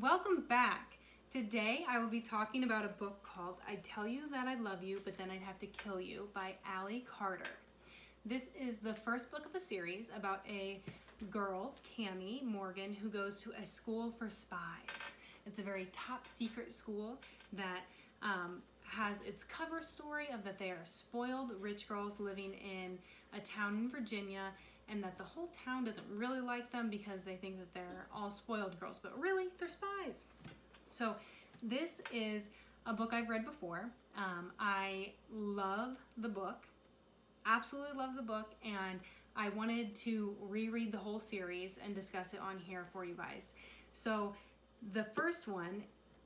Welcome back. Today I will be talking about a book called I'd Tell You That I Love You, But Then I'd Have to Kill You by Ally Carter. This is the first book of a series about a girl, Cami Morgan, who goes to a school for spies. It's a very top secret school that has its cover story of that they are spoiled rich girls living in a town in Virginia, and that the whole town doesn't really like them because they think that they're all spoiled girls, but really they're spies. So this is a book I've read before. I love the book, absolutely love the book, and I wanted to reread the whole series and discuss it on here for you guys. So the first one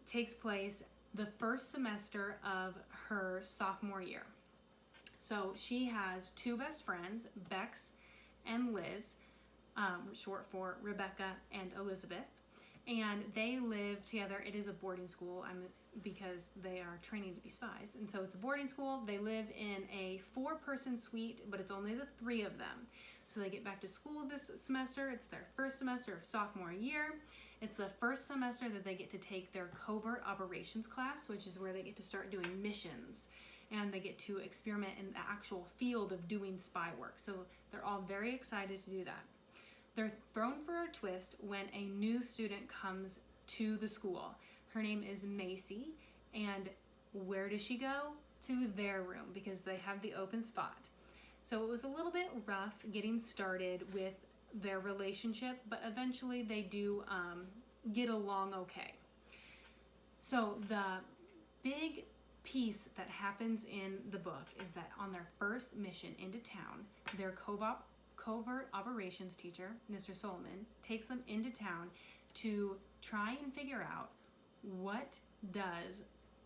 takes place the first semester of her sophomore year. So she has two best friends, Bex and Liz, short for Rebecca and Elizabeth, and they live together. It is a boarding school because they are training to be spies, and so it's a boarding school. They live in a 4-person suite, but it's only the 3 of them. So they get back to school this semester. It's their first semester of sophomore year. It's the first semester that they get to take their covert operations class, which is where they get to start doing missions, and they get to experiment in the actual field of doing spy work. So they're all very excited to do that. They're thrown for a twist when a new student comes to the school. Her name is Macy, and where does she go? To their room, because they have the open spot. So it was a little bit rough getting started with their relationship, but eventually they do get along okay. So the big piece that happens in the book is that on their first mission into town, their covert operations teacher, Mr. Solomon, takes them into town to try and figure out what does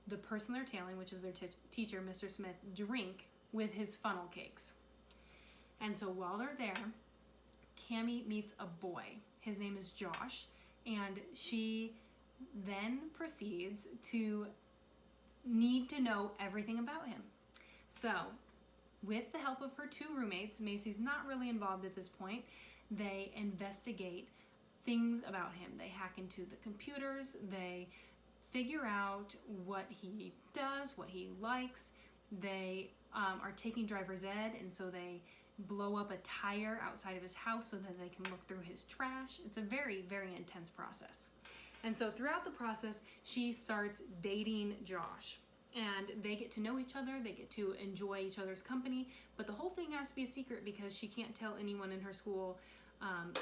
the person they're tailing, which is their teacher, Mr. Smith, drink with his funnel cakes. And so while they're there, Cami meets a boy. His name is Josh, and she then proceeds to need to know everything about him. So with the help of her 2 roommates, Macy's not really involved at this point, they investigate things about him. They hack into the computers, they figure out what he does, what he likes. They are taking driver's ed, and so they blow up a tire outside of his house so that they can look through his trash. It's a very, very intense process. And so throughout the process, she starts dating Josh, and they get to know each other, they get to enjoy each other's company, but the whole thing has to be a secret because she can't tell anyone in her school,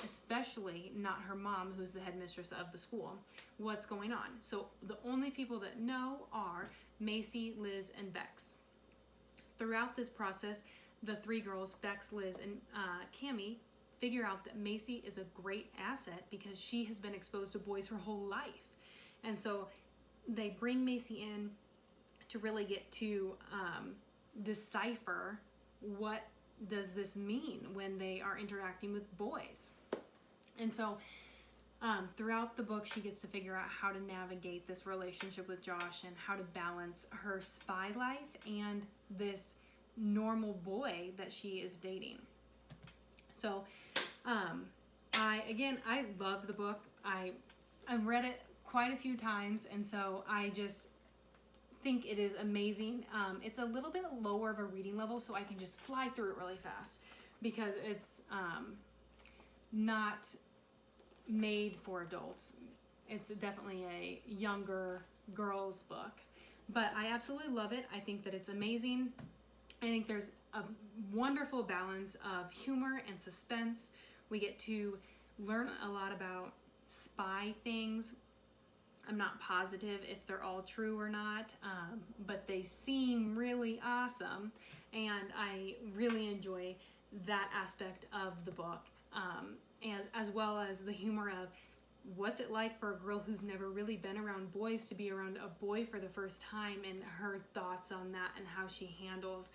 especially not her mom, who's the headmistress of the school, what's going on. So the only people that know are Macy, Liz, and Bex. Throughout this process, the 3 girls, Bex, Liz, and Cami, figure out that Macy is a great asset because she has been exposed to boys her whole life. And so they bring Macy in to really get to decipher what does this mean when they are interacting with boys. And so throughout the book, she gets to figure out how to navigate this relationship with Josh and how to balance her spy life and this normal boy that she is dating. So I love the book. I've read it quite a few times, and so I just think it is amazing. It's a little bit lower of a reading level, so I can just fly through it really fast because it's not made for adults. It's definitely a younger girl's book, but I absolutely love it. I think that it's amazing. I think there's a wonderful balance of humor and suspense. We get to learn a lot about spy things. I'm not positive if they're all true or not, but they seem really awesome, and I really enjoy that aspect of the book, as well as the humor of what's it like for a girl who's never really been around boys to be around a boy for the first time, and her thoughts on that and how she handles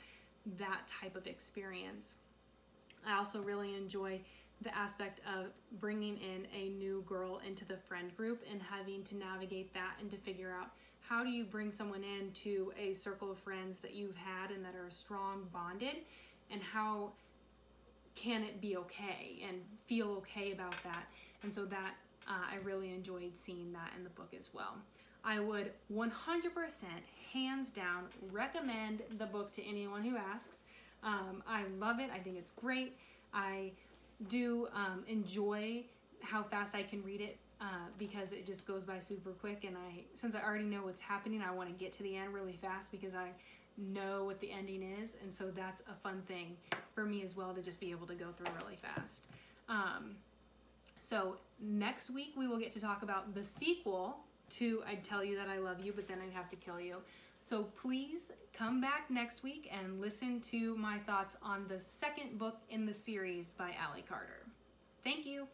that type of experience. I also really enjoy the aspect of bringing in a new girl into the friend group and having to navigate that and to figure out how do you bring someone into a circle of friends that you've had and that are strong bonded, and how can it be okay and feel okay about that. And so that I really enjoyed seeing that in the book as well. I would 100% hands down recommend the book to anyone who asks. I love it. I think it's great. I do enjoy how fast I can read it because it just goes by super quick, and since I already know what's happening, I want to get to the end really fast because I know what the ending is, and so that's a fun thing for me as well, to just be able to go through really fast. So next week we will get to talk about the sequel to I'd Tell You That I Love You, but then I'd Have to Kill You. So please come back next week and listen to my thoughts on the second book in the series by Ally Carter. Thank you.